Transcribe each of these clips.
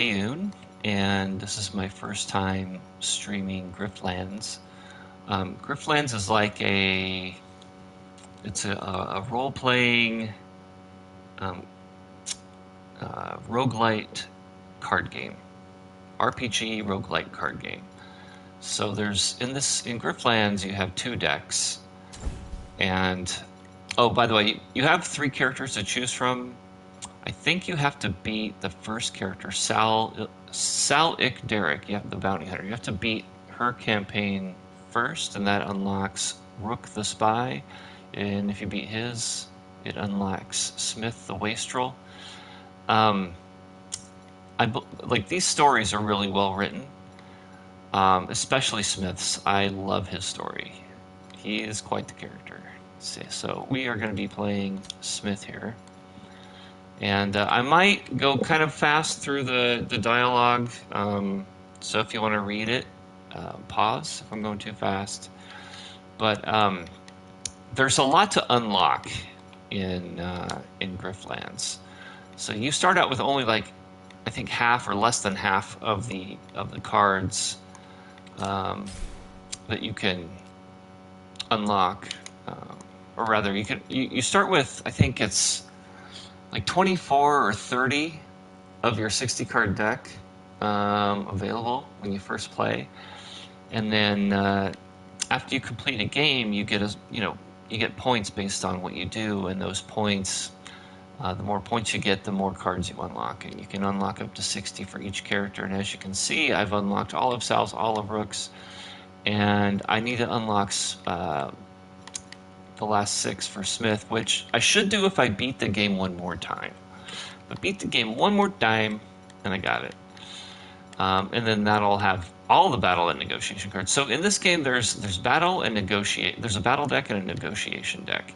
Yoon, and this is my first time streaming Griftlands. Griftlands is like a role-playing um, roguelite card game, RPG roguelite card game. So in Griftlands you have two decks, and oh, by the way, you have three characters to choose from. I think you have to beat the first character, Sal Derek. You have the bounty hunter. You have to beat her campaign first, and that unlocks Rook the Spy. And if you beat his, it unlocks Smith the Wastrel. Um, like these stories are really well written, especially Smith's. I love his story. He is quite the character. So we are going to be playing Smith here. And I might go kind of fast through the dialogue. So if you want to read it, pause if I'm going too fast. But there's a lot to unlock in Griftlands. So you start out with only I think half or less than half of the cards that you can unlock, or rather you start with, I think it's like 24 or 30 of your 60 card deck available when you first play, and then after you complete a game, you get you get points based on what you do, and those points, the more points you get, the more cards you unlock, and you can unlock up to 60 for each character. And as you can see, I've unlocked all of Sal's, all of Rook's, and I need to unlock the last 6 for Smith, which I should do if I beat the game one more time. But beat the game one more time, and I got it. And then that'll have all the battle and negotiation cards. So in this game, there's battle and negotiate. There's a battle deck and a negotiation deck,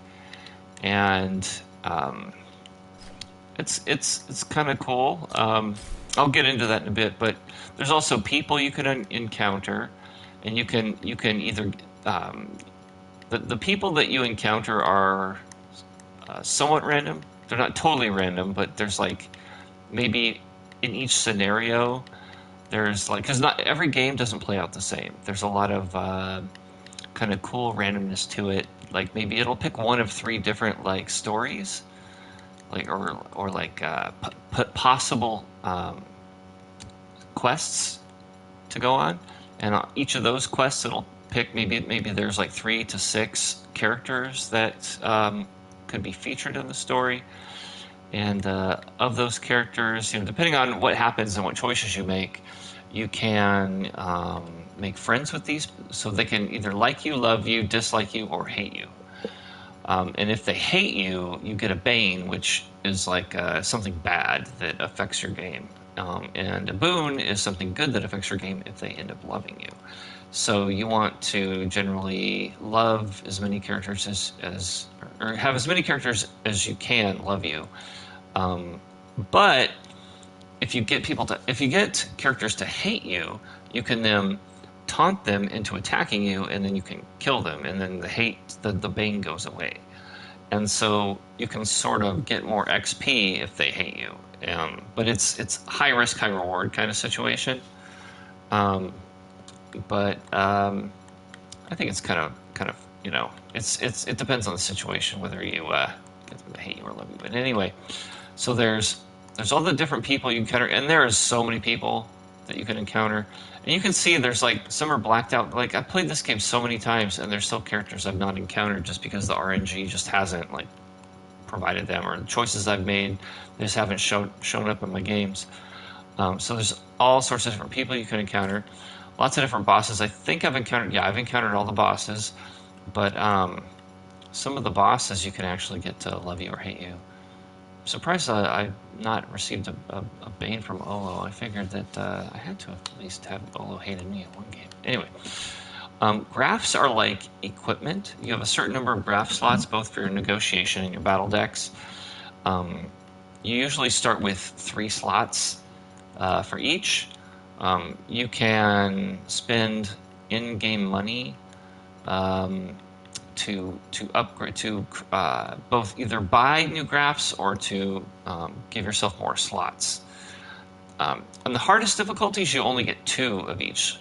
and it's kind of cool. I'll get into that in a bit, but there's also people you can encounter, and you can either the people that you encounter are somewhat random. They're not totally random, but there's maybe in each scenario, there's because not every game doesn't play out the same. There's a lot of kind of cool randomness to it. Like maybe it'll pick one of 3 different stories, or possible quests to go on, and each of those quests it'll pick maybe there's 3 to 6 characters that could be featured in the story, and of those characters, depending on what happens and what choices you make, you can make friends with these, so they can either like you, love you, dislike you, or hate you. And if they hate you, you get a bane, which is something bad that affects your game. And a boon is something good that affects your game if they end up loving you. So you want to generally love as many characters or have as many characters as you can love you. But if you get characters to hate you, you can then taunt them into attacking you, and then you can kill them, and then the bane goes away. And so you can sort of get more XP if they hate you. But it's high risk, high reward kind of situation. But I think it's kind of it depends on the situation whether you get them to hate you or love you. But anyway, so there's all the different people you encounter, and there is so many people that you can encounter. And you can see there's some are blacked out. I've played this game so many times, and there's still characters I've not encountered just because the RNG just hasn't provided them, or the choices I've made, they just haven't shown up in my games. So there's all sorts of different people you can encounter, lots of different bosses. I think I've encountered all the bosses, but some of the bosses you can actually get to love you or hate you. I'm surprised I've not received a bane from Olo. I figured that I had to at least have Olo hated me in one game. Anyway, graphs are like equipment. You have a certain number of graph slots, both for your negotiation and your battle decks. You usually start with 3 slots for each. You can spend in-game money to upgrade, to both either buy new graphs or to give yourself more slots. On the hardest difficulties, you only get 2 of each.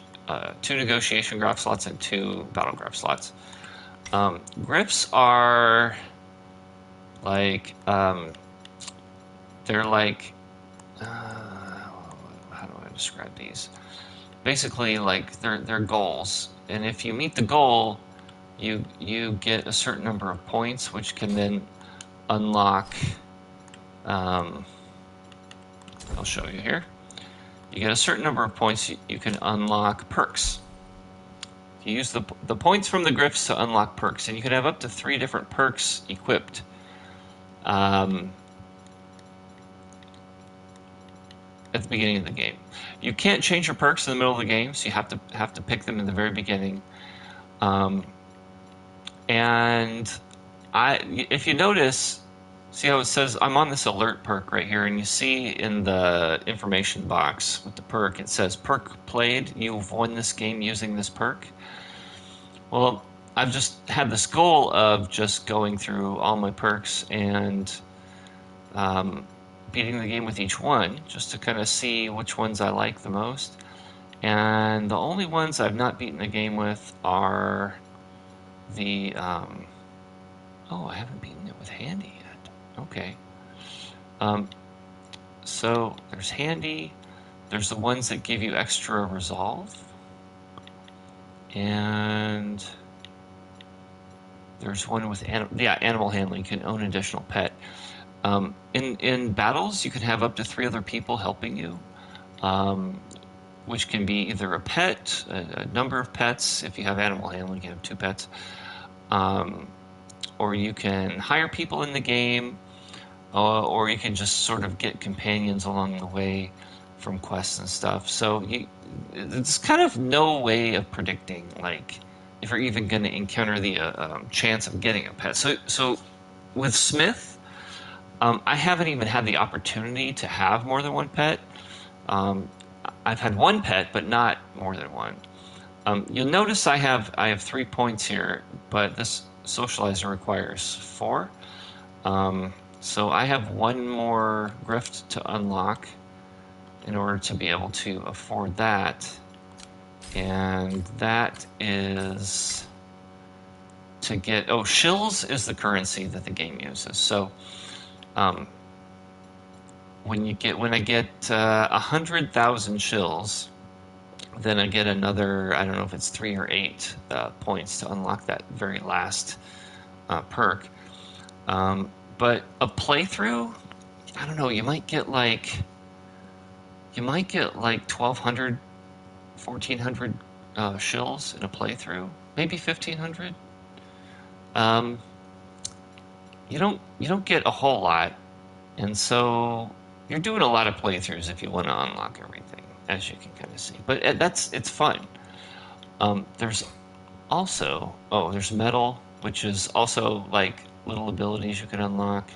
2 negotiation graph slots and 2 battle graph slots. Grips are like, they're like, how do I describe these? Basically, like, they're goals. And if you meet the goal, you get a certain number of points, which can then unlock, I'll show you here. You get a certain number of points, you can unlock perks. You use the points from the griffs to unlock perks, and you can have up to 3 different perks equipped. At the beginning of the game, you can't change your perks in the middle of the game, so you have to pick them in the very beginning. And if you notice, see how it says I'm on this alert perk right here, and you see in the information box with the perk, it says perk played, you've won this game using this perk. Well, I've just had this goal of just going through all my perks and beating the game with each one, just to kind of see which ones I like the most. And the only ones I've not beaten the game with are the oh, I haven't beaten it with Handy yet. Okay. So there's Handy. There's the ones that give you extra resolve. And there's one with animal handling. You can own an additional pet. In battles, you can have up to 3 other people helping you, which can be either a pet, a number of pets. If you have animal handling, you can have 2 pets. Or you can hire people in the game, or you can just sort of get companions along the way from quests and stuff. So it's kind of no way of predicting, like, if you're even going to encounter the chance of getting a pet. So with Smith, I haven't even had the opportunity to have more than 1 pet. I've had 1 pet, but not more than 1. You'll notice I have 3 points here, but this socializer requires 4. So I have 1 more grift to unlock in order to be able to afford that. And that is to get, shills is the currency that the game uses. So when I get 100,000 shills, then I get another, I don't know if it's 3 or 8 points to unlock that very last perk. But a playthrough, I don't know, you might get like 1,200, 1,400 shills in a playthrough, maybe 1,500. You don't get a whole lot, and so you're doing a lot of playthroughs if you want to unlock everything, as you can kind of see. But it's fun. There's also there's metal, which is also like little abilities you can unlock.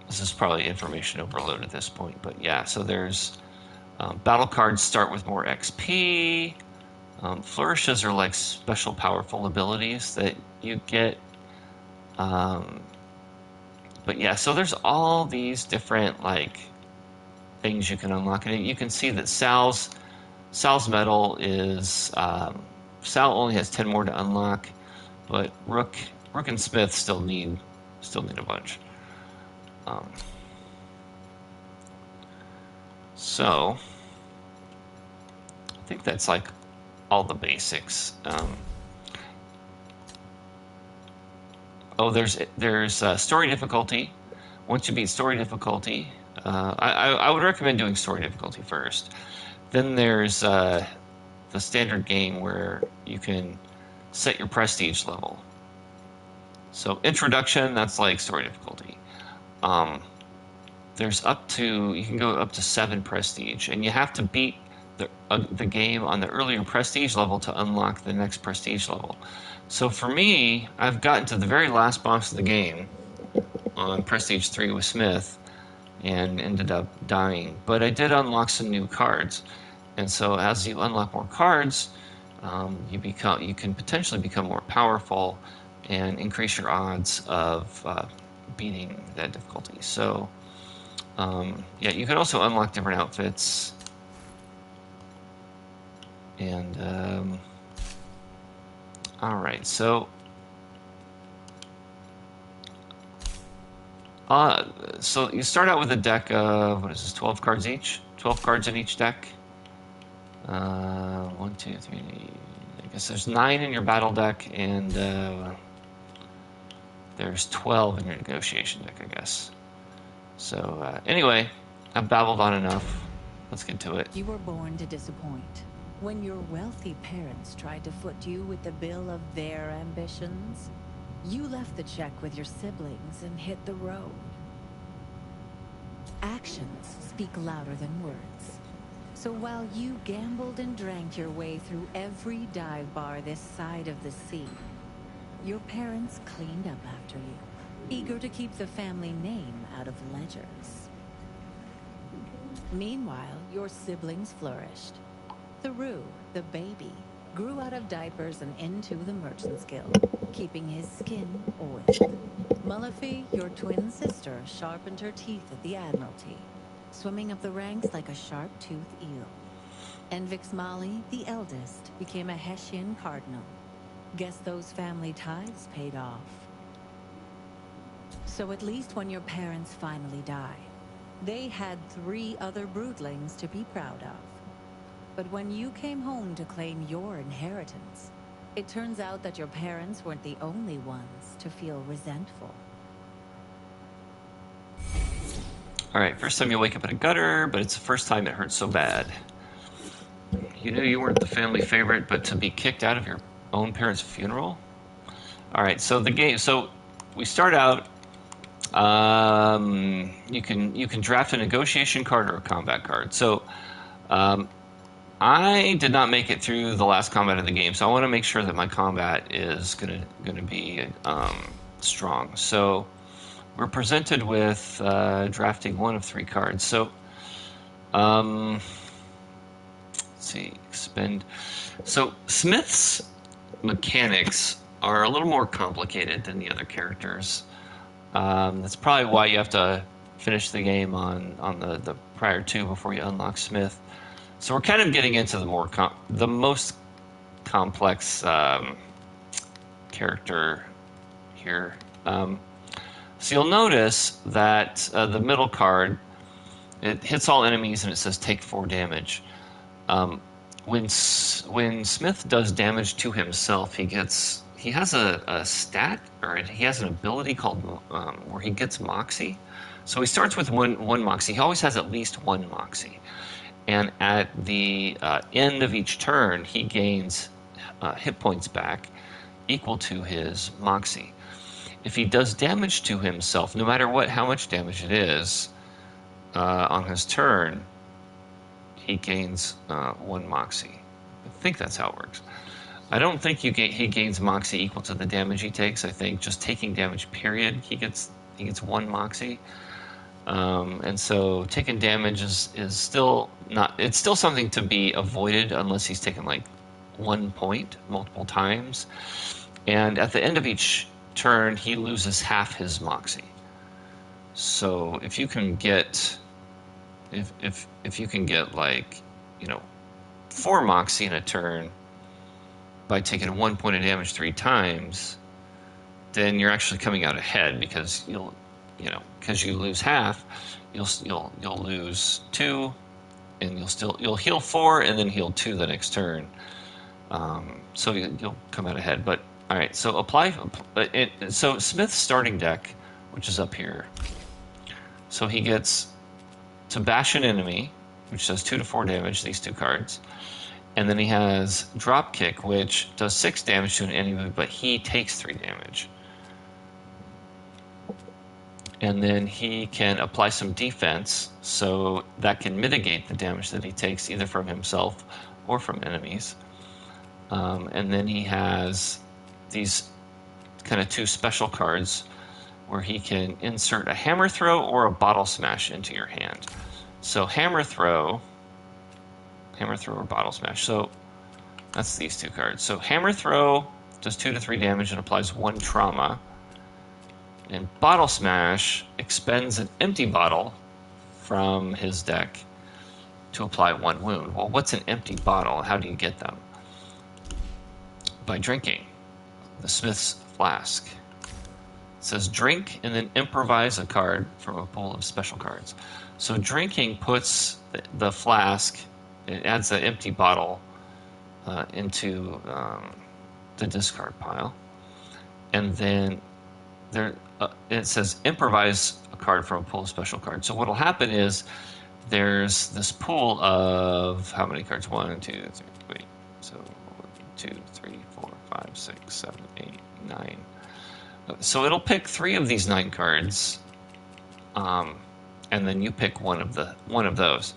This is probably information overload at this point, but yeah. So there's battle cards start with more XP. Flourishes are like special powerful abilities that you get. But yeah, so there's all these different like things you can unlock, and you can see that Sal's medal is Sal only has 10 more to unlock, but Rook and Smith still need a bunch. So I think that's like all the basics. There's story difficulty. Once you beat story difficulty, I would recommend doing story difficulty first. Then there's the standard game where you can set your prestige level. So introduction, that's like story difficulty. You can go up to 7 prestige, and you have to beat the game on the earlier prestige level to unlock the next prestige level. So for me, I've gotten to the very last boss of the game on prestige 3 with Smith and ended up dying. But I did unlock some new cards, and so as you unlock more cards, you can potentially become more powerful and increase your odds of beating that difficulty. So Yeah, you can also unlock different outfits. And, alright, so... so you start out with a deck of, what is this, 12 cards each? 12 cards in each deck. 1, 2, 3... I guess there's 9 in your battle deck, and there's 12 in your negotiation deck, I guess. So, anyway, I've babbled on enough. Let's get to it. You were born to disappoint. When your wealthy parents tried to foot you with the bill of their ambitions, you left the check with your siblings and hit the road. Actions speak louder than words. So while you gambled and drank your way through every dive bar this side of the sea, your parents cleaned up after you, eager to keep the family name out of ledgers. Meanwhile, your siblings flourished. Theroux, the baby, grew out of diapers and into the Merchant's Guild, keeping his skin oiled. Mullafi, your twin sister, sharpened her teeth at the Admiralty, swimming up the ranks like a sharp-toothed eel. And Vixmali, the eldest, became a Hessian cardinal. Guess those family ties paid off. So at least when your parents finally died, they had 3 other broodlings to be proud of. But when you came home to claim your inheritance, it turns out that your parents weren't the only ones to feel resentful. Alright, first time you wake up in a gutter, but it's the first time it hurts so bad. You knew you weren't the family favorite, but to be kicked out of your own parents' funeral? Alright, so the game, so we start out, you can draft a negotiation card or a combat card. So, I did not make it through the last combat of the game, so I want to make sure that my combat is gonna be strong. So we're presented with drafting 1 of 3 cards. So let's see, expend. So Smith's mechanics are a little more complicated than the other characters. That's probably why you have to finish the game on the prior 2 before you unlock Smith. So we're kind of getting into the most complex character here. So you'll notice that the middle card, it hits all enemies and it says take 4 damage. When Smith does damage to himself, he has a stat, or he has an ability called where he gets Moxie. So he starts with one Moxie. He always has at least 1 Moxie. And at the end of each turn, he gains hit points back equal to his Moxie. If he does damage to himself, no matter how much damage it is, on his turn, he gains 1 Moxie. I think that's how it works. I don't think he gains Moxie equal to the damage he takes. I think just taking damage, period, he gets 1 Moxie. And so taking damage is still not, it's still something to be avoided unless he's taken like 1 point multiple times. And at the end of each turn, he loses half his Moxie. So if you can get, if you can get like, 4 Moxie in a turn by taking 1 point of damage 3 times, then you're actually coming out ahead because because you lose half, you'll lose 2, and you'll heal 4 and then heal 2 the next turn. So you'll come out ahead. But all right, so so Smith's starting deck, which is up here. So he gets to bash an enemy, which does 2 to 4 damage. These 2 cards. And then he has drop kick, which does 6 damage to an enemy, but he takes 3 damage. And then he can apply some defense, so that can mitigate the damage that he takes either from himself or from enemies. And then he has these kind of 2 special cards where he can insert a hammer throw or a bottle smash into your hand. So hammer throw or bottle smash. So that's these 2 cards. So hammer throw does 2 to 3 damage and applies 1 trauma. And Bottle Smash expends an empty bottle from his deck to apply 1 wound. Well, what's an empty bottle? How do you get them? By drinking the Smith's Flask. It says drink and then improvise a card from a pool of special cards. So drinking puts the flask, it adds an empty bottle into the discard pile. And then it says improvise a card from a pool of special cards. So what will happen is there's this pool of how many cards? 1, 2, 3, wait. So 2, 3, 4, 5, 6, 7, 8, 9. So it'll pick 3 of these 9 cards, and then you pick one of those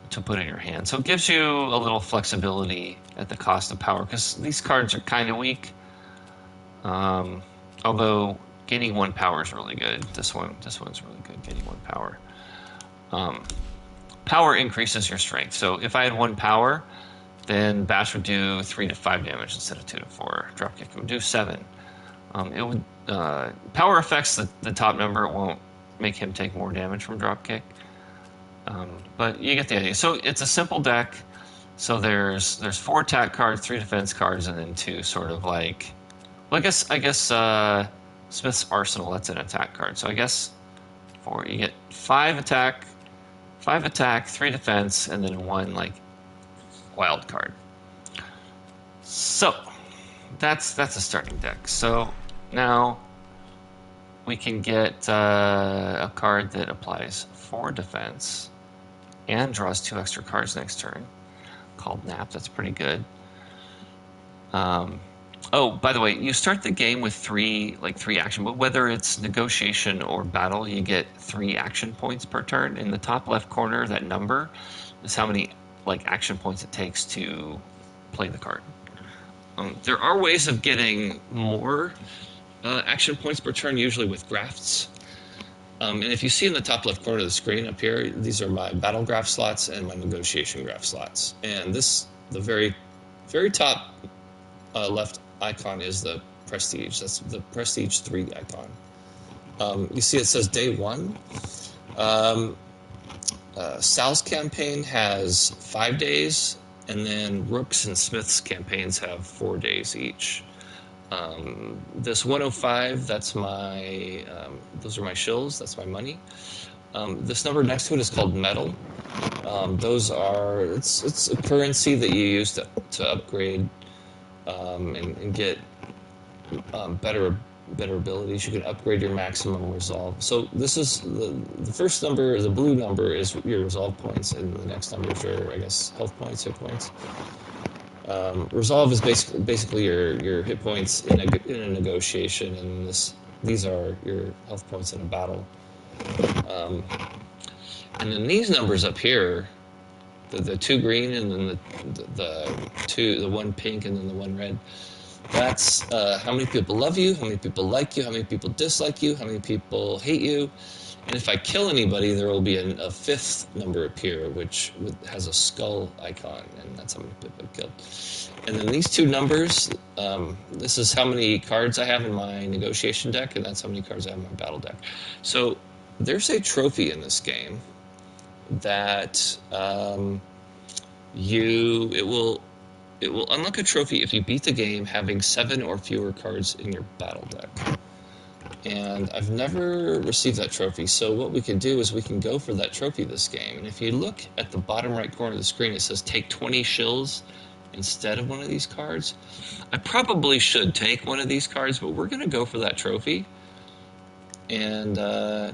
to put in your hand. So it gives you a little flexibility at the cost of power, because these cards are kind of weak. Although gaining 1 power is really good. This one's really good. Gaining 1 power. Power increases your strength. So if I had 1 power, then Bash would do 3 to 5 damage instead of 2 to 4. Dropkick would do 7. It would power affects the top number. It won't make him take more damage from Dropkick. But you get the idea. So it's a simple deck. So there's 4 attack cards, 3 defense cards, and then 2 sort of like. Well, I guess Smith's Arsenal. That's an attack card. So I guess 4. You get 5 attack, 3 defense, and then 1 like wild card. So that's a starting deck. So now we can get a card that applies 4 defense and draws 2 extra cards next turn, called Nap. That's pretty good. Oh, by the way, you start the game with 3 action, but whether it's negotiation or battle, you get 3 action points per turn. In the top left corner, that number is how many action points it takes to play the card. There are ways of getting more action points per turn, usually with grafts. And if you see in the top left corner of the screen up here, these are my battle graph slots and my negotiation graph slots. And the very, very top left icon is the Prestige. That's the Prestige 3 icon. You see it says day 1. Sal's campaign has 5 days, and then Rook's and Smith's campaigns have 4 days each. This 105, that's those are my shills, that's my money. This number next to it is called metal. It's a currency that you use to upgrade and get better abilities. You can upgrade your maximum resolve. So this is the first number, the blue number is your resolve points, and the next number is your, I guess, health points, hit points. Resolve is basically your hit points in a negotiation, and these are your health points in a battle. And then these numbers up here, the 2 green and then the 1 pink and then the 1 red. That's how many people love you, how many people like you, how many people dislike you, how many people hate you. And if I kill anybody, there will be a 5th number appear, which has a skull icon, and that's how many people I've killed. And then these 2 numbers, this is how many cards I have in my negotiation deck, and that's how many cards I have in my battle deck. So there's a trophy in this game that it will unlock a trophy if you beat the game having 7 or fewer cards in your battle deck. And I've never received that trophy, so what we can do is we can go for that trophy this game. And if you look at the bottom right corner of the screen, it says take 20 shills instead of one of these cards. I probably should take one of these cards, but we're going to go for that trophy and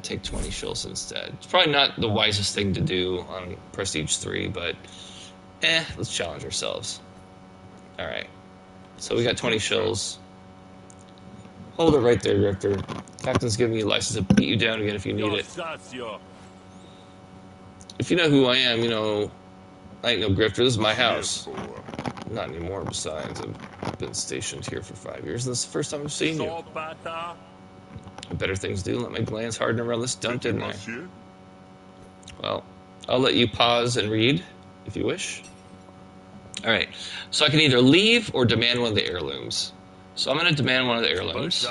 take 20 shills instead. It's probably not the wisest thing to do on Prestige 3, but let's challenge ourselves. Alright, so we got 20 shills. Hold it right there, Grifter. Captain's giving you a license to beat you down again if you need it. If you know who I am, you know I ain't no Grifter. This is my house. Not anymore, besides. I've been stationed here for 5 years, and this is the first time I've seen you. Better things to do. Let my glands harden around this dump, didn't I? Well, I'll let you pause and read, if you wish. Alright, so I can either leave or demand one of the heirlooms. So I'm going to demand one of the heirlooms.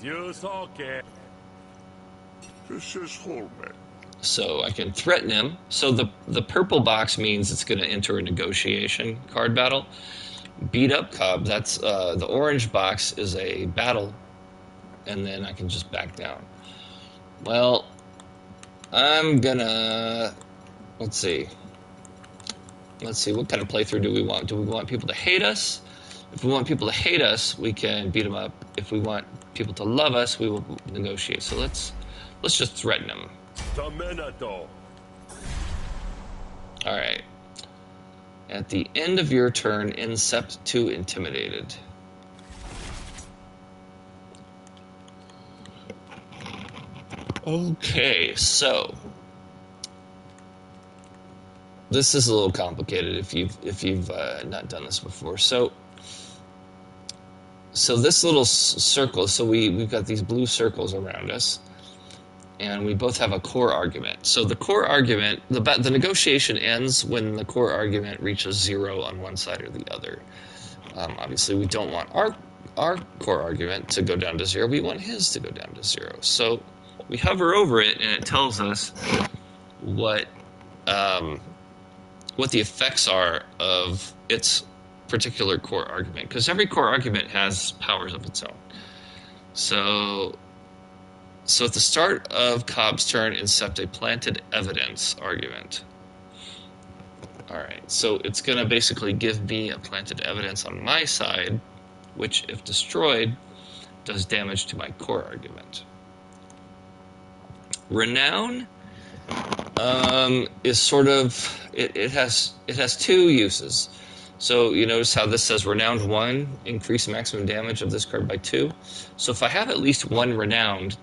This is Holman. So I can threaten him. So the purple box means it's going to enter a negotiation card battle. Beat up Cobb. That's the orange box is a battle, and then I can just back down. Well, I'm gonna let's see. What kind of playthrough do we want? Do we want people to hate us? If we want people to hate us, we can beat them up. If we want people to love us, we will negotiate. So let's just threaten them. All right. At the end of your turn, incept 2 intimidated. Okay, so this is a little complicated if you've not done this before. So this little circle. So we've got these blue circles around us. And we both have a core argument. So the core argument, the negotiation ends when the core argument reaches 0 on one side or the other. Obviously, we don't want our core argument to go down to 0. We want his to go down to 0. So we hover over it, and it tells us what the effects are of its particular core argument. Because every core argument has powers of its own. So at the start of Cobb's turn, incept a planted evidence argument. All right, so it's going to basically give me a planted evidence on my side, which, if destroyed, does damage to my core argument. Renown is sort of it has 2 uses. So you notice how this says Renowned 1, increase maximum damage of this card by 2. So if I have at least 1 renowned,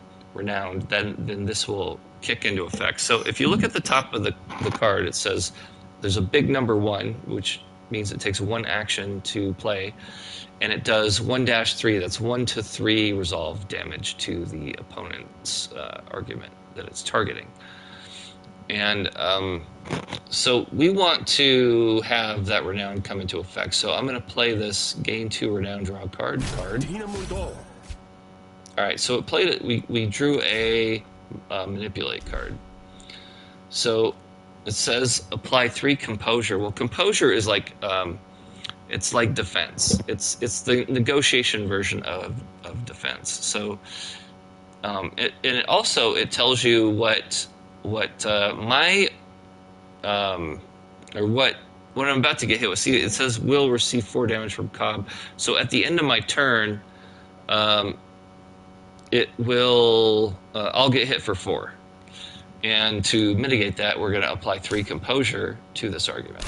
then this will kick into effect. So if you look at the top of the card, it says there's a big number 1, which means it takes 1 action to play, and it does 1-3. That's 1 to 3 resolve damage to the opponent's argument that it's targeting. And so we want to have that renown come into effect. So I'm going to play this gain 2 renown, draw a card. All right, so it played it. We drew a manipulate card. So it says apply 3 composure. Well, composure is like it's like defense. It's the negotiation version of defense. So it also tells you what I'm about to get hit with. See, it says will receive 4 damage from Cobb. So at the end of my turn, it will I'll get hit for 4. And to mitigate that, we're going to apply 3 composure to this argument.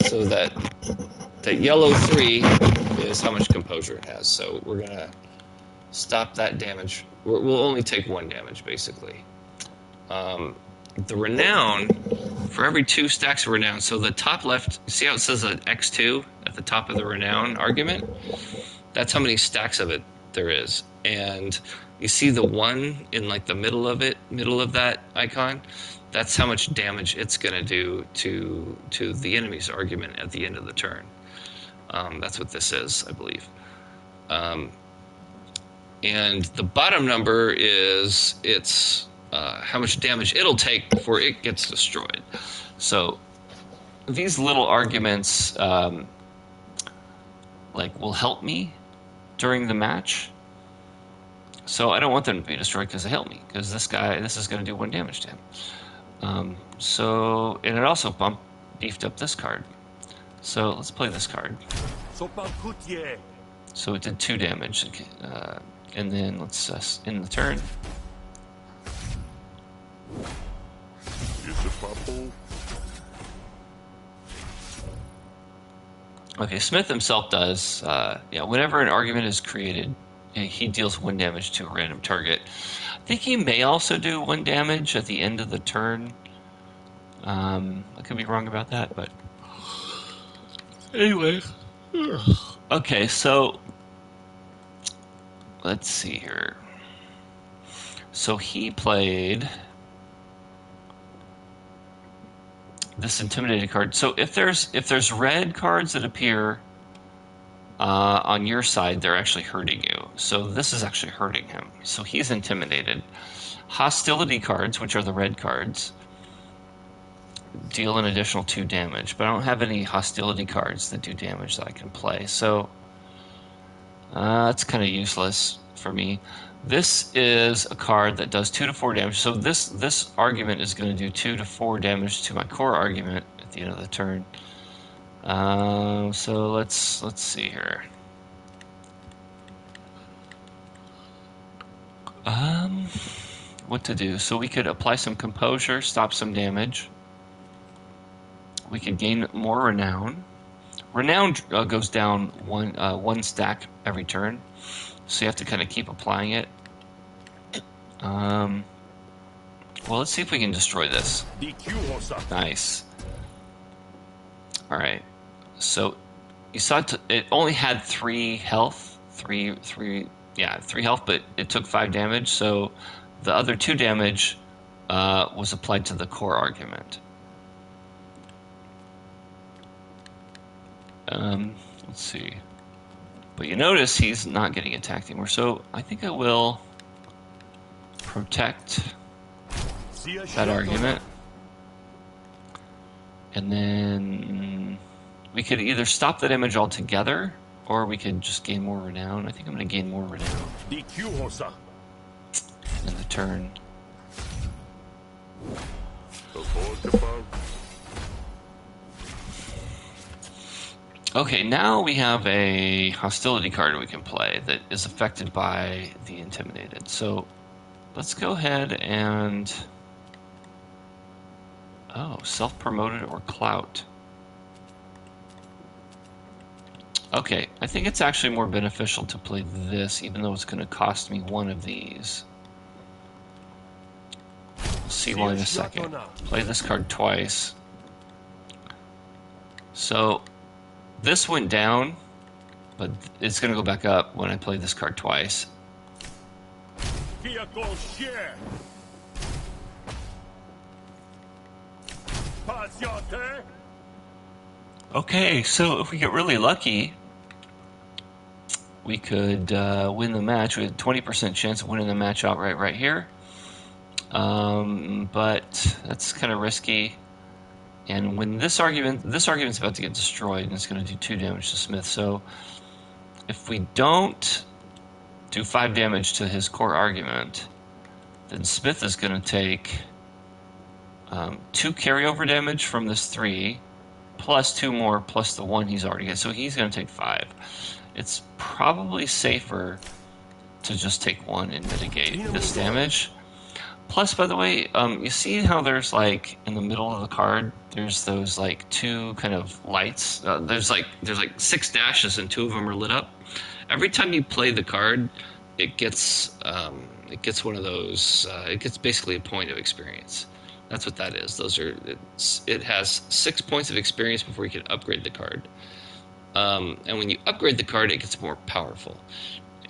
So that yellow 3 is how much composure it has. So we're going to stop that damage. We'll only take 1 damage, basically. The renown, for every 2 stacks of renown, so the top left, see how it says an X2 at the top of the renown argument? That's how many stacks of it there is. And you see the 1 in like the middle of that icon? That's how much damage it's going to do to the enemy's argument at the end of the turn. That's what this is, I believe. And the bottom number is how much damage it'll take before it gets destroyed. So these little arguments will help me during the match. So I don't want them to be destroyed because they help me, because this is going to do 1 damage to him. And it also beefed up this card. So let's play this card. So it did 2 damage. And then let's end the turn. Okay, Smith himself does. Whenever an argument is created, he deals 1 damage to a random target. I think he may also do 1 damage at the end of the turn. I could be wrong about that, but anyway. Okay, so let's see here. So he played this intimidated card. So if there's red cards that appear on your side, they're actually hurting you. So this is actually hurting him. So he's intimidated. Hostility cards, which are the red cards, deal an additional 2 damage, but I don't have any hostility cards that do damage that I can play, so that's kind of useless for me. This is a card that does 2 to 4 damage, so this argument is going to do 2 to 4 damage to my core argument at the end of the turn. So let's see here. What to do? So we could apply some composure, stop some damage. We could gain more renown. Renown goes down one stack every turn, so you have to kind of keep applying it. Well, let's see if we can destroy this. Nice. All right. So you saw it only had 3 health, three health, but it took 5 damage. So the other 2 damage was applied to the core argument. Let's see. But you notice he's not getting attacked anymore, so I think I will protect that argument. And then we could either stop the damage altogether, or we could just gain more renown. I think I'm going to gain more renown in the turn. Okay, now we have a hostility card we can play that is affected by the intimidated. So let's go ahead and... Oh, self-promoted or clout. Okay, I think it's actually more beneficial to play this, even though it's going to cost me 1 of these. We'll see why in a second. Play this card twice. So this went down, but it's going to go back up when I play this card twice. Okay, so if we get really lucky, we could win the match. We had a 20% chance of winning the match outright right here. But that's kind of risky. And when this argument's about to get destroyed, and it's going to do 2 damage to Smith. So if we don't do 5 damage to his core argument, then Smith is going to take 2 carryover damage from this 3, plus 2 more, plus the 1 he's already got. So he's going to take 5. It's probably safer to just take 1 and mitigate this damage. Plus, by the way, you see how there's like in the middle of the card, there's those like 2 kind of lights. There's like 6 dashes and 2 of them are lit up. Every time you play the card, it gets one of those. It gets basically a point of experience. That's what that is. It has 6 points of experience before you can upgrade the card. And when you upgrade the card, it gets more powerful.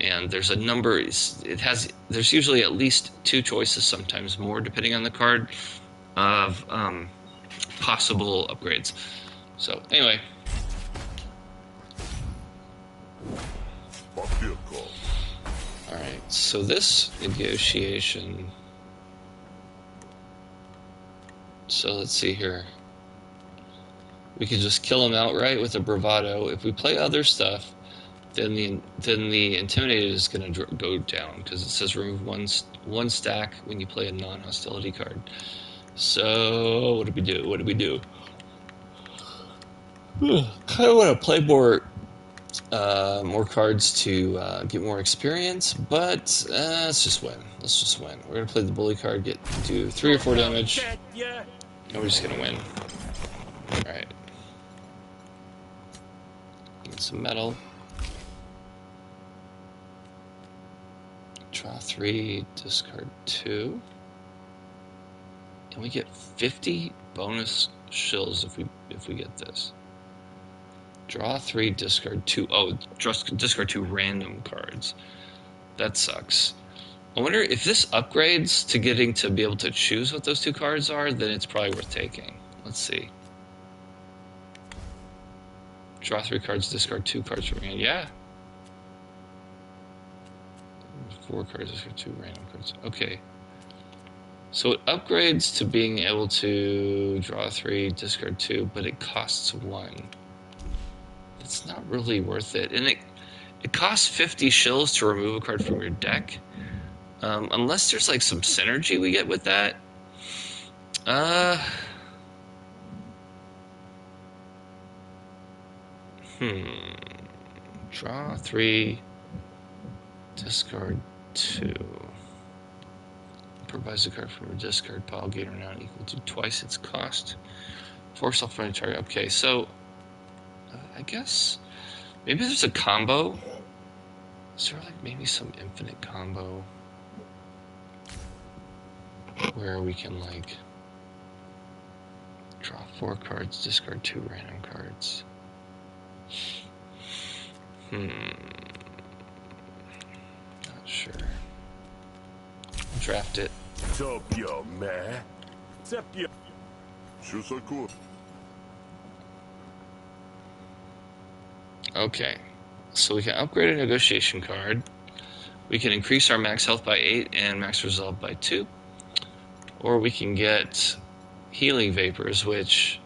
And there's a number. There's usually at least 2 choices, sometimes more, depending on the card, of possible upgrades. So anyway. All right. So this negotiation. So let's see here. We can just kill him outright with a bravado. If we play other stuff, then the intimidated is going to go down, because it says remove one stack when you play a non-hostility card. So what do we do? What do we do? Kind of want to play more cards to get more experience, but let's just win. Let's just win. We're gonna play the bully card, do 3 or 4 damage, and we're just gonna win. All right. Get some metal. Draw 3, discard 2, and we get 50 bonus shills if we get this. Draw 3, discard 2. Oh, discard 2 random cards. That sucks. I wonder if this upgrades to getting to be able to choose what those 2 cards are, then it's probably worth taking. Let's see. Draw 3 cards, discard 2 cards from your hand. Yeah. 4 cards, discard 2 random cards. Okay. So it upgrades to being able to draw 3, discard 2, but it costs 1. It's not really worth it. And it costs 50 shills to remove a card from your deck. Unless there's like some synergy we get with that. Draw 3, discard 2. Provides a card from your discard pile, gain renown equal to twice its cost. Force off friendly target. Okay, so I guess maybe there's a combo. Is there like maybe some infinite combo where we can like draw 4 cards, discard 2 random cards? Not sure. Draft it. Okay, so we can upgrade a negotiation card. We can increase our max health by 8 and max resolve by 2. Or we can get healing vapors, which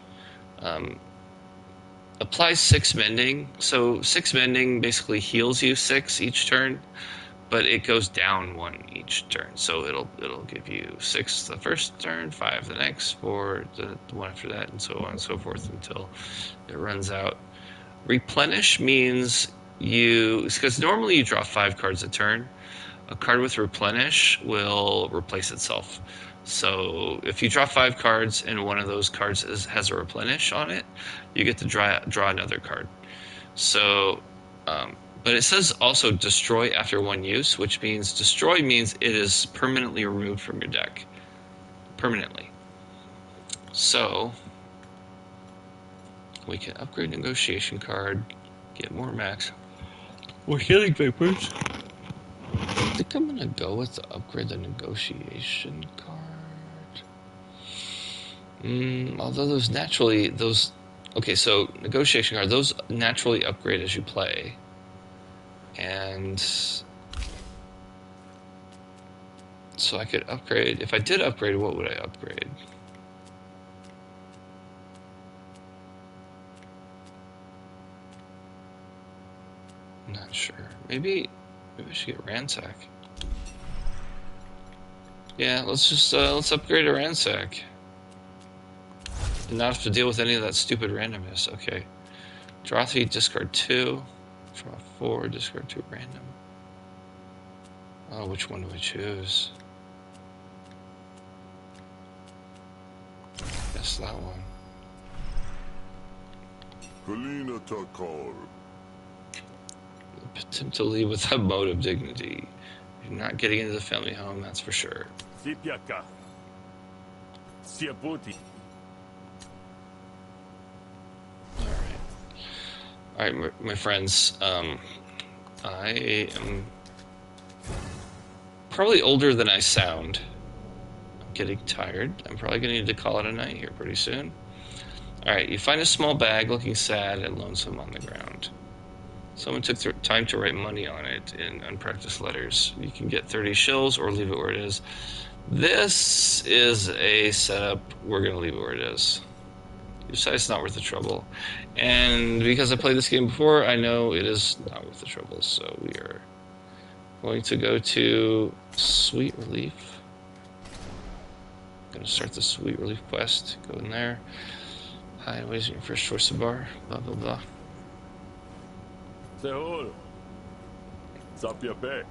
applies 6 mending. So 6 mending basically heals you 6 each turn, but it goes down 1 each turn. So it'll give you 6 the first turn, 5 the next, 4 the one after that, and so on and so forth until it runs out. Replenish means because normally you draw 5 cards a turn. A card with replenish will replace itself. So if you draw 5 cards and one of those cards has a replenish on it, you get to draw another card. So, but it says also destroy after 1 use, which means destroy means it is permanently removed from your deck. Permanently. So we can upgrade negotiation card, get more max, more healing vapors. I think I'm gonna go with the upgrade the negotiation card. Although okay, so negotiation card, those naturally upgrade as you play. And so I could upgrade. If I did upgrade, what would I upgrade? I'm not sure. Maybe I should get Ransack. Yeah, let's upgrade a Ransack. And not have to deal with any of that stupid randomness. Okay. Draw 3, discard 2. Draw 4, discard 2 random. Oh, which one do I choose? Guess that one. Attempt to leave with a mode of dignity. You're not getting into the family home, that's for sure. Alright, my friends, I am probably older than I sound. I'm getting tired. I'm probably going to need to call it a night here pretty soon. Alright, you find a small bag looking sad and lonesome on the ground. Someone took time to write money on it in unpracticed letters. You can get 30 shills or leave it where it is. This is a setup. We're going to leave it where it is. You decide it's not worth the trouble. And because I played this game before, I know it is not worth the trouble. So we are going to go to Sweet Relief. I'm going to start the Sweet Relief quest. Go in there. Hi, what is your first choice of bar? Blah, blah, blah. Sehol. Sapyape.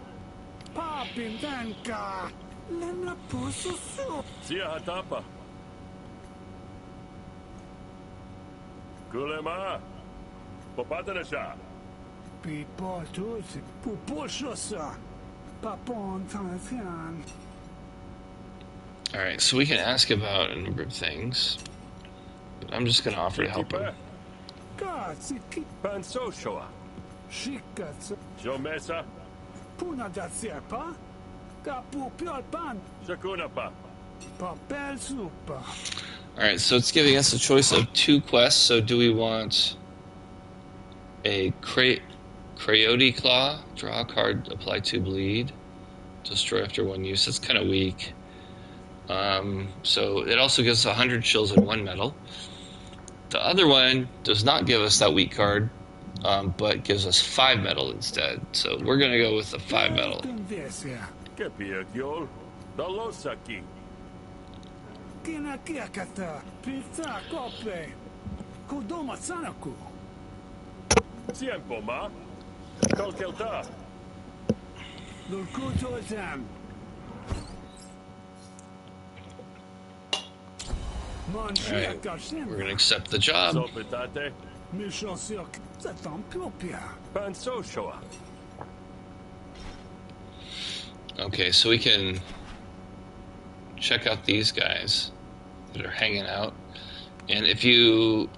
Papintanka. Lemla pususu. Sia hatapa. Kulema. Papatanasha. Pipotus. Puposhosa. Papon tansian. Alright, so we can ask about a number of things. But I'm just going to offer to help him. Gatsiki. Pansoshoa. Shikats. Jomesa. Puna da sierpa. Kapu piolpan. Shakunapa. Papel supa. Alright, so it's giving us a choice of 2 quests. So do we want a Coyote Claw, draw a card, apply 2 bleed, Destroy after one use. That's kind of weak. So it also gives us 100 shills and 1 medal. The other one does not give us that weak card, but gives us 5 medal instead. So we're going to go with the 5 medal. Conversia. Che pietiol? Dall'ossaki. Kina kiakata. Pizza kope. Kodoma sanaku. Siempo, ma? Kolkelta. Lurkuto zam. Alright, we're going to accept the job. Sopetate. Mission silk. Zatam propia. Panso shoa. Okay, so we can check out these guys that are hanging out. And if you,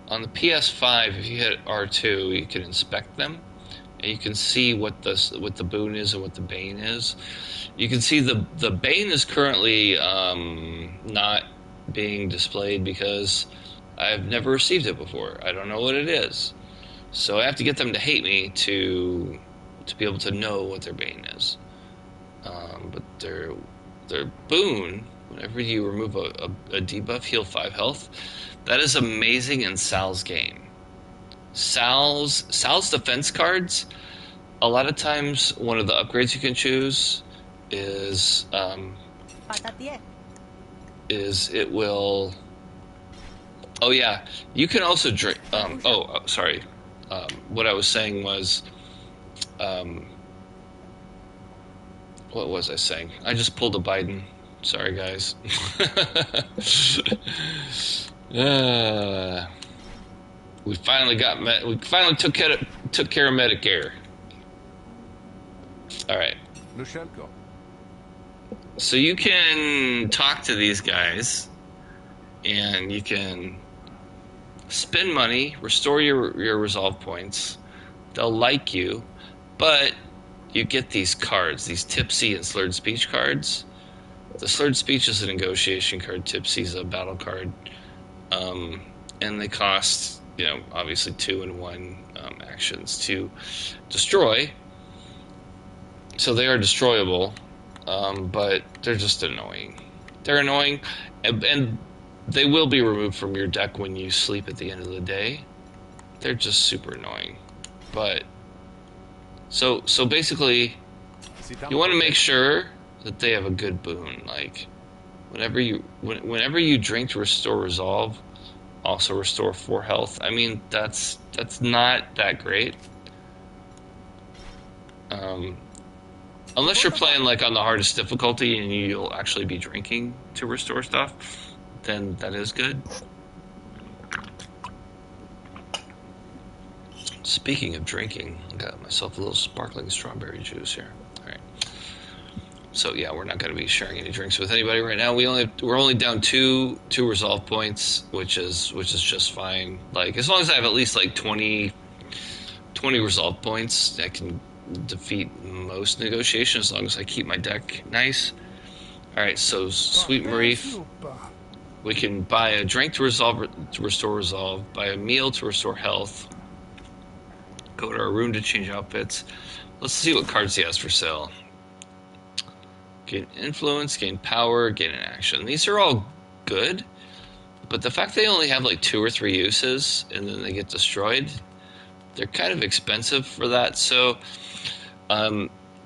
on the PS5, if you hit R2, you can inspect them. And you can see what the boon is and what the bane is. You can see the bane is currently not being displayed because I've never received it before. I don't know what it is. So I have to get them to hate me to be able to know what their bane is. But their boon, whenever you remove a debuff, heal 5 health, that is amazing in Sal's game. Sal's defense cards, a lot of times one of the upgrades you can choose is it will. Oh yeah, you can also drink. Sorry. What I was saying was, what was I saying? I just pulled a Biden. Sorry, guys. We finally took care of Medicare. All right. Lushenko. So you can talk to these guys, and you can spend money, restore your resolve points. They'll like you, but you get these cards, these tipsy and slurred speech cards. The slurred speech is a negotiation card. Tipsy is a battle card, and they cost, obviously 2 and 1 actions to destroy. So they are destroyable, but they're just annoying. They're annoying, and they will be removed from your deck when you sleep at the end of the day. They're just super annoying. But so basically, you want to make sure that they have a good boon. Like whenever you drink to restore resolve, also restore 4 health. I mean, that's not that great. Unless you're playing like on the hardest difficulty and you'll actually be drinking to restore stuff, then that is good. Speaking of drinking, I got myself a little sparkling strawberry juice here. All right. So yeah, we're not going to be sharing any drinks with anybody right now. We're only down two resolve points, which is just fine. Like as long as I have at least like 20 resolve points, I can defeat most negotiations as long as I keep my deck nice. All right, so Sweet Marif, we can buy a drink to restore resolve, buy a meal to restore health, go to our room to change outfits. Let's see what cards he has for sale. Gain influence, gain power, gain an action. These are all good, but the fact they only have like 2 or 3 uses and then they get destroyed, they're kind of expensive for that. So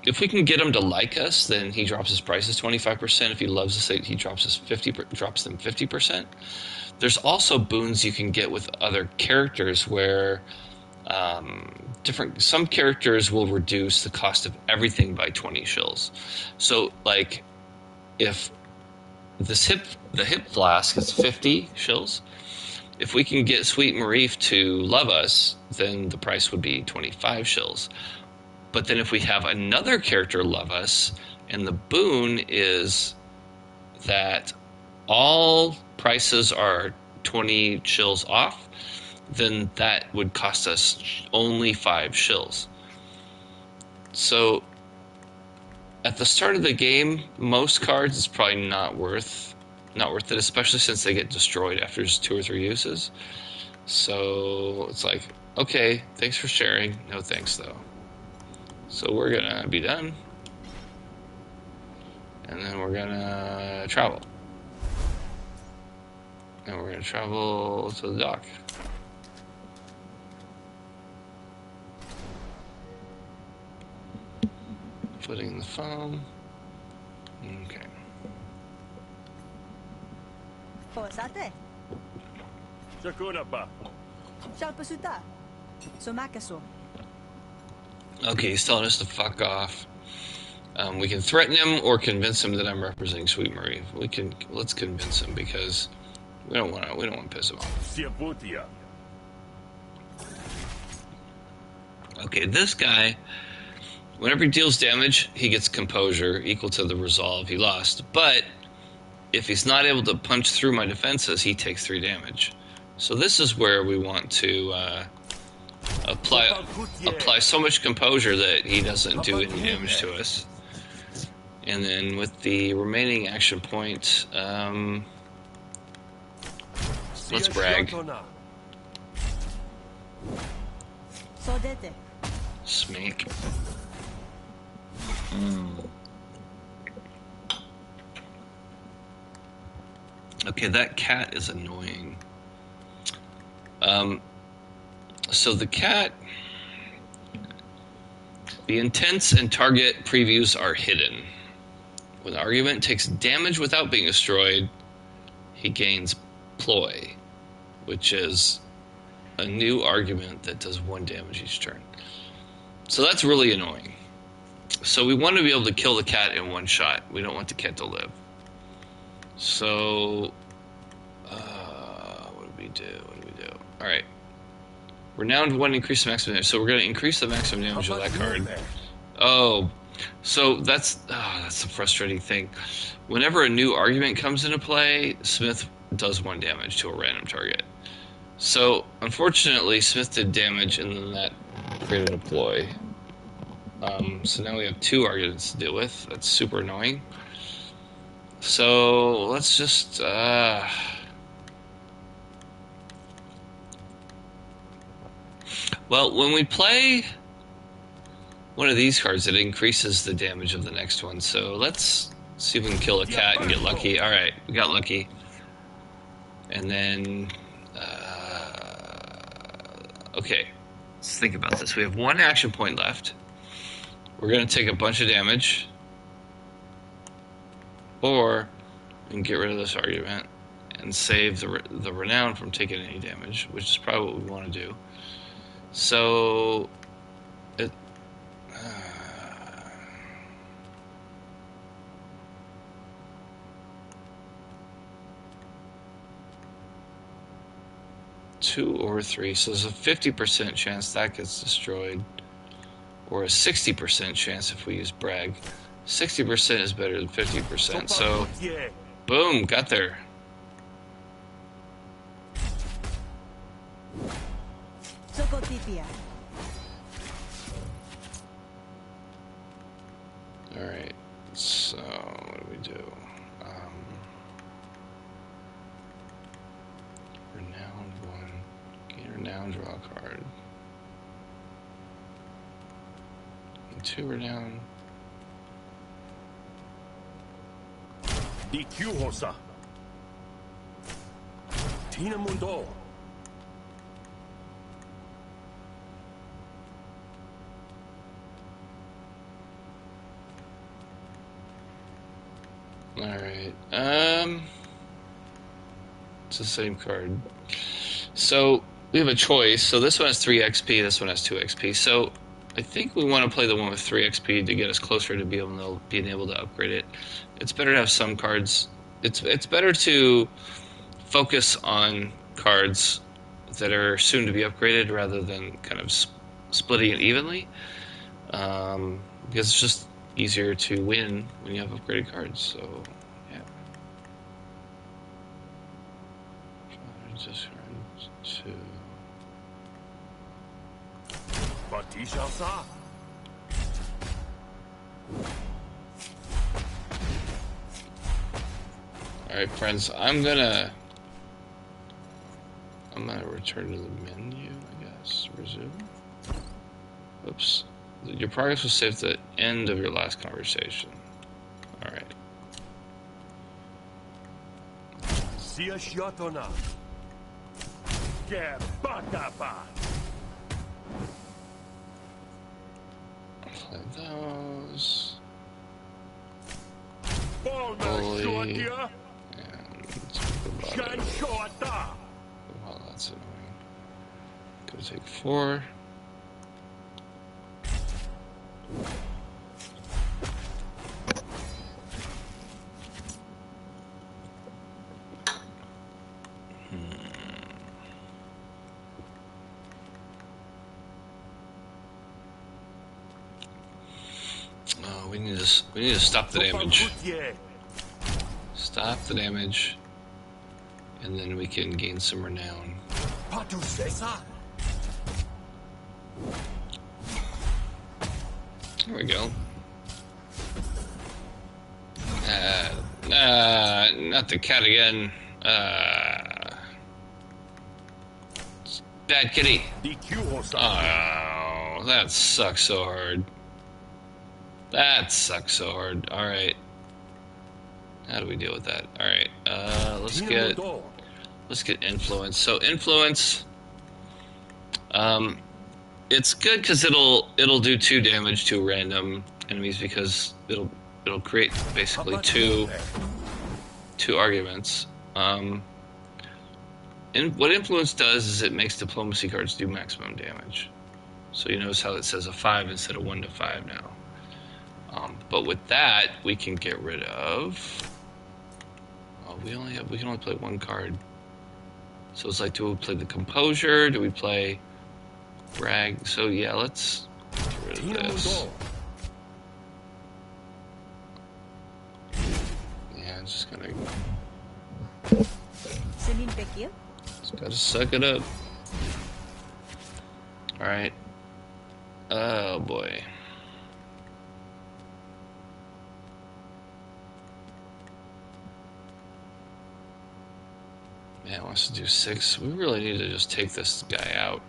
if we can get him to like us, then he drops his prices 25%. If he loves us, he drops them 50%. There's also boons you can get with other characters where some characters will reduce the cost of everything by 20 shills. So like if the hip flask is 50 shills, if we can get Sweet Marif to love us, then the price would be 25 shills. But then if we have another character love us, and the boon is that all prices are 20 shills off, then that would cost us only 5 shills. So at the start of the game, most cards is probably not worth it, especially since they get destroyed after just 2 or 3 uses. So it's like, okay, thanks for sharing. No thanks though. So we're gonna be done. And then we're gonna travel. And we're gonna travel to the dock. Putting the phone. Okay. Posate. Shakunapa. Shalpasuta. Somakaso. Okay, he's telling us to fuck off. We can threaten him or convince him that I'm representing Sweet Marie. Let's convince him because we don't want to piss him off. Siabutia. Okay, this guy, whenever he deals damage, he gets composure equal to the resolve he lost. But if he's not able to punch through my defenses, he takes 3 damage. So this is where we want to apply so much composure that he doesn't do any damage to us. And then with the remaining action point, let's brag. Sodete. Smake. Okay, that cat is annoying. So the cat, the intents and target previews are hidden. When the argument takes damage without being destroyed, he gains ploy, which is a new argument that does 1 damage each turn. So that's really annoying. So we want to be able to kill the cat in 1 shot. We don't want the cat to live. So, what do we do? All right. Renowned 1 increase the maximum damage. So we're going to increase the maximum damage of that card. Oh, so that's the frustrating thing. Whenever a new argument comes into play, Smith does 1 damage to a random target. So, unfortunately, Smith did damage, and then that created a ploy. So now we have 2 arguments to deal with. That's super annoying. So, let's just... Well, when we play one of these cards, it increases the damage of the next one. So let's see if we can kill a cat and get lucky. All right, we got lucky. And then, okay, let's think about this. We have 1 action point left. We're going to take a bunch of damage. Or we can get rid of this argument and save the renown from taking any damage, which is probably what we want to do. So, it... 2 or 3, so there's a 50% chance that gets destroyed, or a 60% chance if we use brag. 60% is better than 50%, so boom, got there. Sokotipia. Alright, so what do we do? Renowned 1. Gain renown, draw a card. And 2 renown. DQ Tina Mundo. Alright, it's the same card. So, we have a choice. So this one has 3 XP, this one has 2 XP. So, I think we want to play the one with 3 XP to get us closer to being able to upgrade it. It's better to have some cards. It's better to focus on cards that are soon to be upgraded rather than kind of splitting it evenly. Because it's just easier to win when you have upgraded cards. So, yeah. Just to... Alright, friends, I'm gonna return to the menu, I guess. Resume. Oops. Your progress was saved at the end of your last conversation. Alright. Sia Shiatona. Get Bakapa. Play those. Bolma Bully. Shuatia. And Shan Shoata. well, that's annoying. Gonna take 4. Oh, we need to stop the damage. Sopakutie. Stop the damage, and then we can gain some renown. Patu Sesa. There we go. Not the cat again. Bad kitty. Dikyuhosa. Oh, that sucks so hard. That sucks so hard. Alright. How do we deal with that? Alright, let's get influence. So influence, it's good because it'll do 2 damage to random enemies because it'll create basically two arguments. And what influence does is it makes diplomacy cards do maximum damage. So you notice how it says a 5 instead of 1 to 5 now. But with that, we can get rid of. Oh, we can only play 1 card. So it's like, do we play the composure? Do we play brag? So yeah, let's get rid of this. Yeah, I'm just gonna. Semin Pekir. Just gotta suck it up. All right. Oh boy. Man, wants to do 6. We really need to just take this guy out.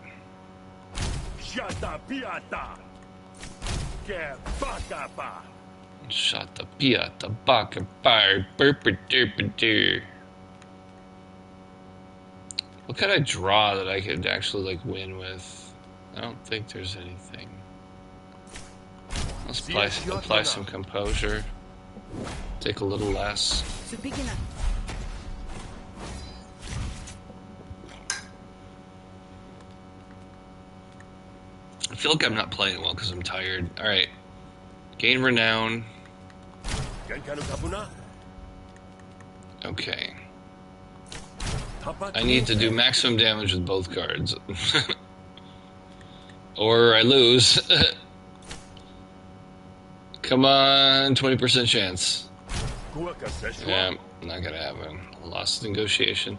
Shata Piata. Get Bakapa. Shot the piata baka fire burper. What could I draw that I could actually like win with? I don't think there's anything. Let's apply some composure. Take a little less. Supigina. I feel like I'm not playing well because I'm tired. Alright. Gain renown. Gankanu Kapuna. Okay. I need to do maximum damage with both cards. Or I lose. Come on, 20% chance. Yeah, not gonna happen. Lost the negotiation.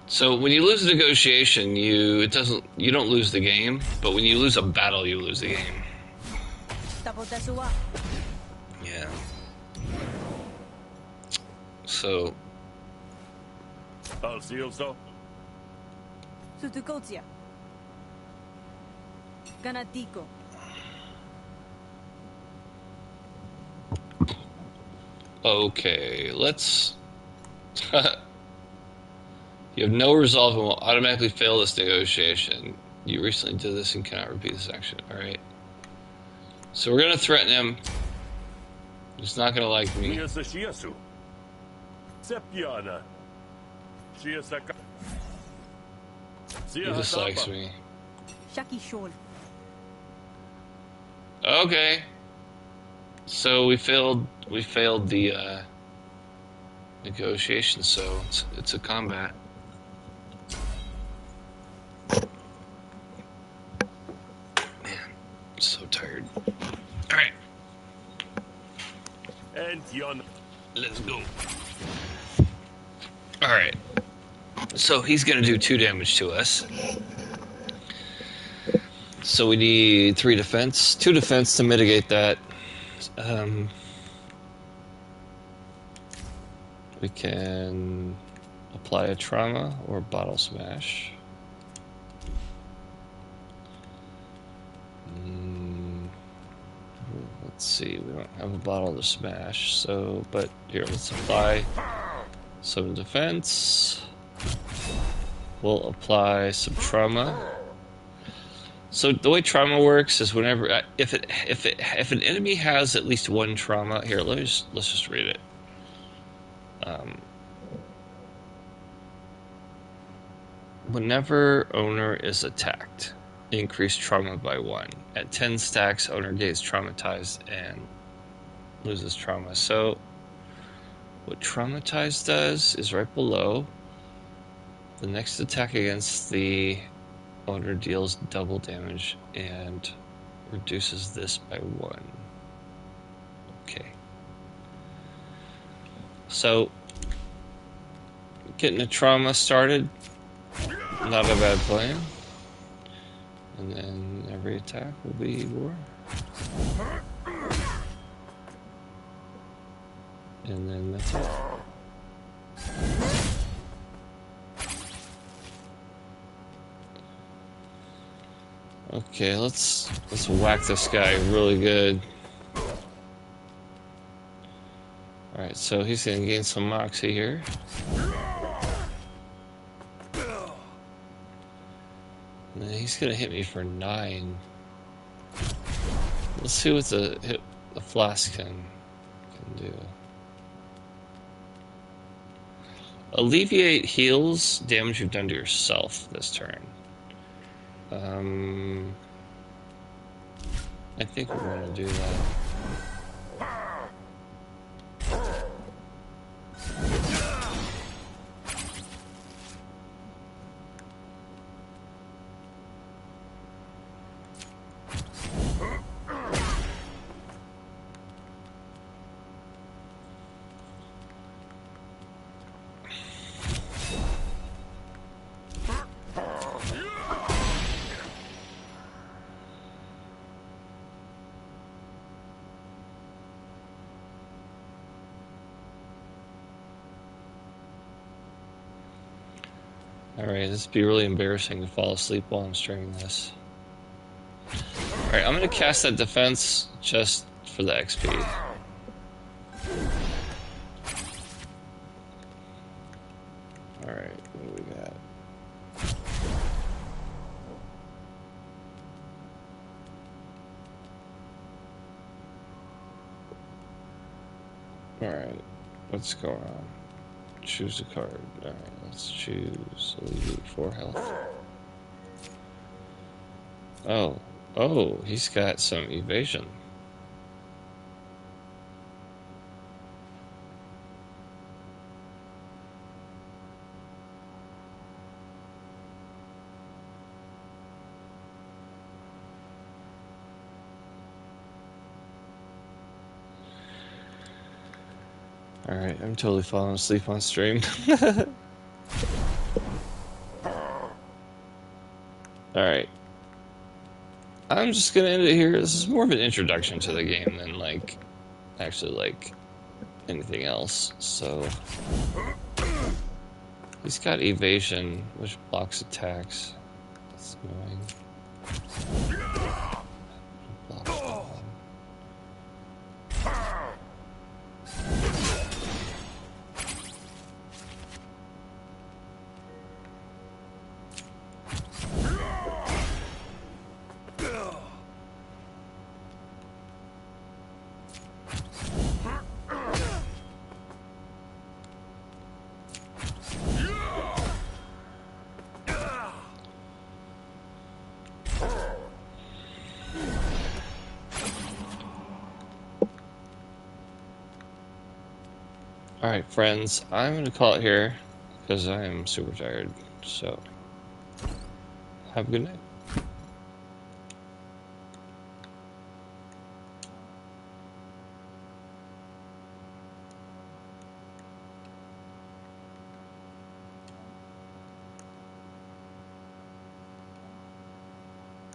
So when you lose a negotiation, you don't lose the game, but when you lose a battle, you lose the game. Tapotasua. Yeah. So Alcioso. Sutukotia. Ganatico. okay, let's. You have no resolve and will automatically fail this negotiation. You recently did this and cannot repeat this action. Alright. So we're gonna threaten him. He's not gonna like me. Miasa Shiasu. Sepiana. Shiasaka. He dislikes me. Shaki Shol. Okay. So we failed the negotiation, so it's a combat. Man, I'm so tired. Alright, And Yon. let's go. Alright. So he's gonna do 2 damage to us. So we need 3 defense. 2 defense to mitigate that. We can apply a trauma or bottle smash. Let's see, we don't have a bottle to smash, so, but here, let's apply some defense. We'll apply some trauma. So the way trauma works is whenever if an enemy has at least one trauma, here let's just read it. Whenever owner is attacked, increase trauma by 1. At 10 stacks, owner gets traumatized and loses trauma. So what traumatized does is right below. The next attack against the owner deals double damage and reduces this by 1. Okay. So getting a trauma started, not a bad plan. And then every attack will be war. And then that's it. Okay, let's whack this guy really good. Alright, so he's gonna gain some moxie here. And then he's gonna hit me for 9. Let's see what the flask can do. Alleviate heals damage you've done to yourself this turn. I think we're going to do that. Alright, this would be really embarrassing to fall asleep while I'm streaming this. Alright, I'm going to cast that defense just for the XP. Alright, what do we got? Alright, what's going on? Choose a card. Alright, let's choose Alleviate 4 health. Oh, he's got some evasion. Alright, I'm totally falling asleep on stream. Alright. I'm just gonna end it here. This is more of an introduction to the game than, actually, anything else. So, he's got evasion, which blocks attacks. That's annoying. Alright, friends, I'm going to call it here because I am super tired. So, have a good night.